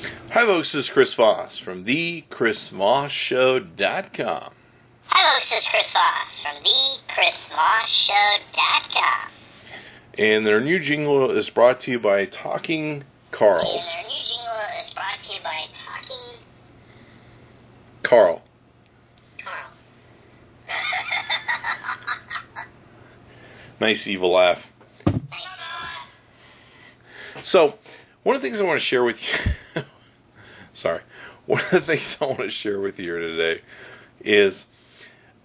Hi folks, this is Chris Voss from thechrisvossshow.com. Hi folks, this is Chris Voss from thechrisvossshow.com. And their new jingle is brought to you by Talking Carl. Carl. Nice evil laugh. So, one of the things I want to share with you one of the things I want to share with you here today is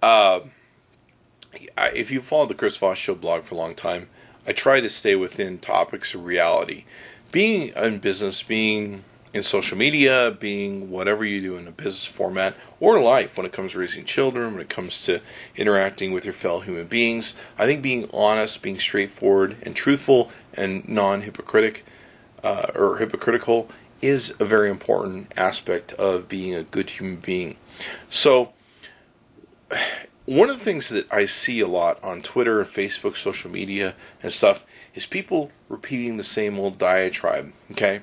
if you followed the Chris Voss Show blog for a long time, I try to stay within topics of reality. Being in business, being in social media, being whatever you do in a business format or life, when it comes to raising children, when it comes to interacting with your fellow human beings, I think being honest, being straightforward and truthful and non-hypocritical or hypocritical is a very important aspect of being a good human being. So, one of the things that I see a lot on Twitter, Facebook, social media, and stuff is people repeating the same old diatribe, okay?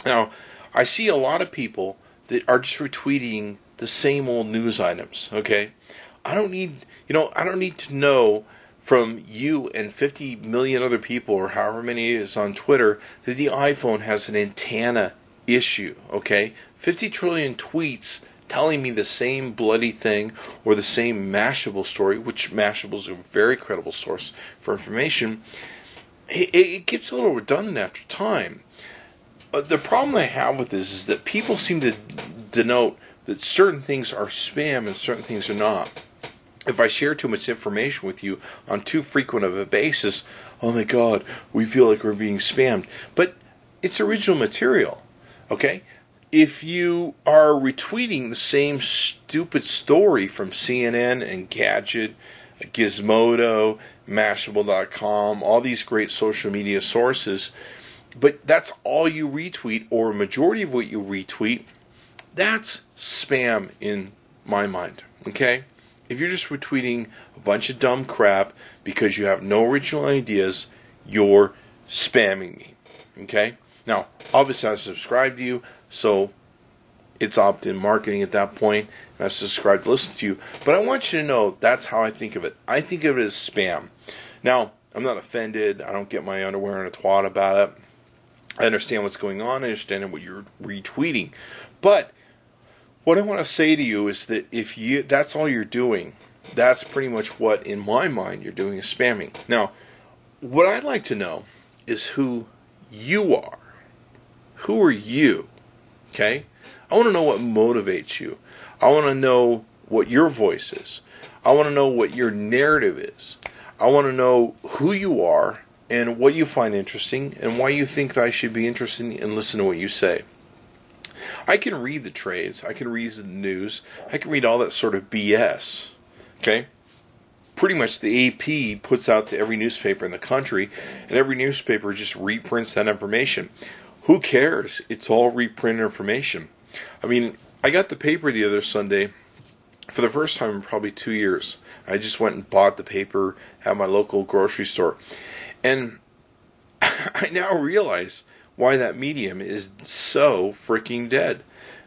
Now, I see a lot of people that are just retweeting the same old news items, okay? I don't need to know from you and 50 million other people, or however many it is on Twitter, that the iPhone has an antenna issue, okay? 50 trillion tweets telling me the same bloody thing or the same Mashable story, which Mashable is a very credible source for information. It gets a little redundant after time. But the problem I have with this is that people seem to denote that certain things are spam and certain things are not. If I share too much information with you on too frequent of a basis, oh my God, we feel like we're being spammed. But it's original material, okay? If you are retweeting the same stupid story from CNN, Engadget, Gizmodo, Mashable.com, all these great social media sources, but that's all you retweet, or a majority of what you retweet, that's spam in my mind, okay? If you're just retweeting a bunch of dumb crap because you have no original ideas, you're spamming me, okay? Now, obviously I subscribe to you, so it's opt-in marketing at that point, and I subscribe to listen to you. But I want you to know that's how I think of it. I think of it as spam. Now, I'm not offended. I don't get my underwear in a twat about it. I understand what's going on. I understand what you're retweeting. But what I want to say to you is that if that's all you're doing, that's pretty much what, in my mind, you're doing is spamming. Now, what I'd like to know is who you are. Who are you? Okay? I want to know what motivates you. I want to know what your voice is. I want to know what your narrative is. I want to know who you are and what you find interesting and why you think that I should be interested in listening to what you say. I can read the trades. I can read the news. I can read all that sort of BS. Okay? Pretty much the AP puts out to every newspaper in the country, and every newspaper just reprints that information. Who cares? It's all reprinted information. I mean, I got the paper the other Sunday for the first time in probably 2 years. I just went and bought the paper at my local grocery store. And I now realize why that medium is so freaking dead.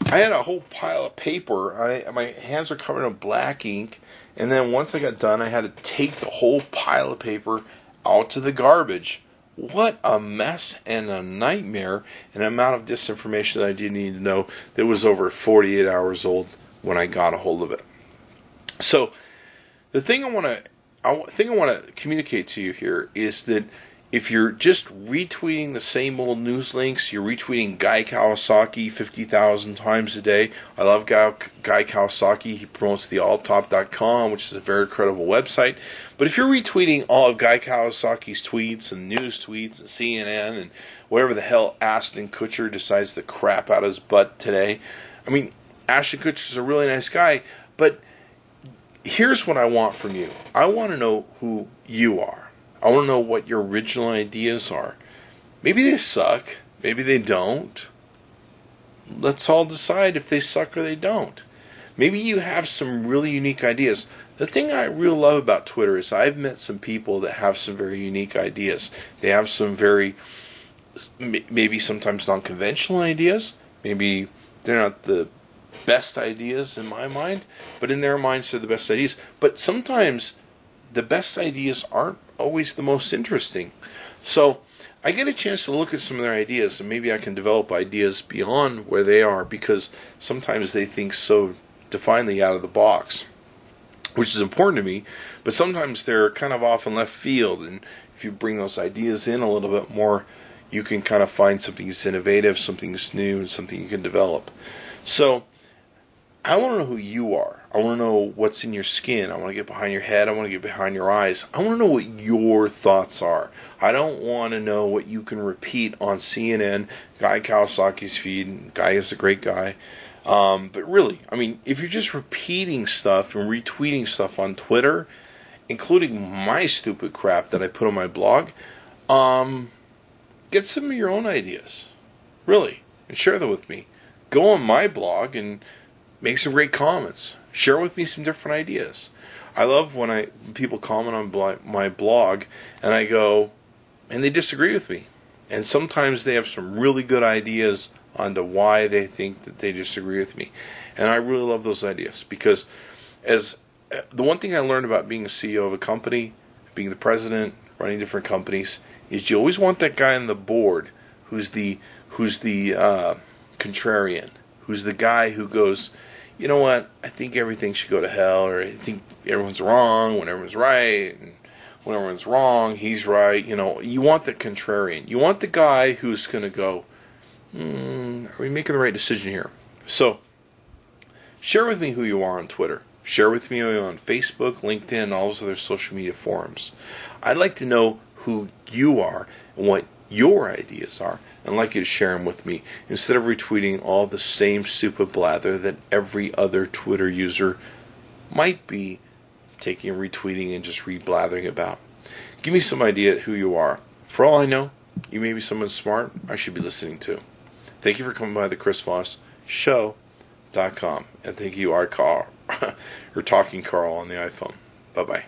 I had a whole pile of paper. My hands are covered in black ink. And then once I got done, I had to take the whole pile of paper out to the garbage. What a mess and a nightmare, and an amount of disinformation that I didn't need to know that was over 48 hours old when I got a hold of it. So the thing I want to communicate to you here is that if you're just retweeting the same old news links, you're retweeting Guy Kawasaki 50,000 times a day. I love Guy Kawasaki. He promotes the alltop.com, which is a very credible website. But if you're retweeting all of Guy Kawasaki's tweets and news tweets and CNN and whatever the hell Ashton Kutcher decides to crap out his butt today, I mean, Ashton Kutcher's a really nice guy, but here's what I want from you. I want to know who you are. I want to know what your original ideas are. Maybe they suck. Maybe they don't. Let's all decide if they suck or they don't. Maybe you have some really unique ideas. The thing I really love about Twitter is I've met some people that have some very unique ideas. They have some very, maybe sometimes non-conventional ideas, Maybe they're not the best ideas in my mind, but in their minds they're the best ideas. But sometimes the best ideas aren't always the most interesting. So I get a chance to look at some of their ideas, and maybe I can develop ideas beyond where they are, because sometimes they think so definedly out of the box, which is important to me, but sometimes they're kind of off in left field, and if you bring those ideas in a little bit more, you can kind of find something that's innovative, something that's new, and something you can develop. So I want to know who you are. I want to know what's in your skin. I want to get behind your head. I want to get behind your eyes. I want to know what your thoughts are. I don't want to know what you can repeat on CNN, Guy Kawasaki's feed. Guy is a great guy. But really, I mean, if you're just repeating stuff and retweeting stuff on Twitter, including my stupid crap that I put on my blog, get some of your own ideas. Really. And share them with me. Go on my blog and make some great comments. Share with me some different ideas. I love when people comment on my blog and I go, and they disagree with me. And sometimes they have some really good ideas onto why they think that they disagree with me. And I really love those ideas, because as the one thing I learned about being a CEO of a company, being the president, running different companies, is you always want that guy on the board who's the contrarian, who's the guy who goes, you know what, I think everything should go to hell, or I think everyone's wrong when everyone's right, and when everyone's wrong, he's right. You know, you want the contrarian. You want the guy who's going to go, are we making the right decision here? So, share with me who you are on Twitter. Share with me on Facebook, LinkedIn, all those other social media forums. I'd like to know who you are and what your ideas are, and I'd like you to share them with me, instead of retweeting all the same stupid blather that every other Twitter user might be taking and retweeting and just reblathering about. Give me some idea who you are. For all I know, you may be someone smart I should be listening to. Thank you for coming by the ChrisVossShow.com, and thank you, Art Carl, or Talking Carl on the iPhone. Bye-bye.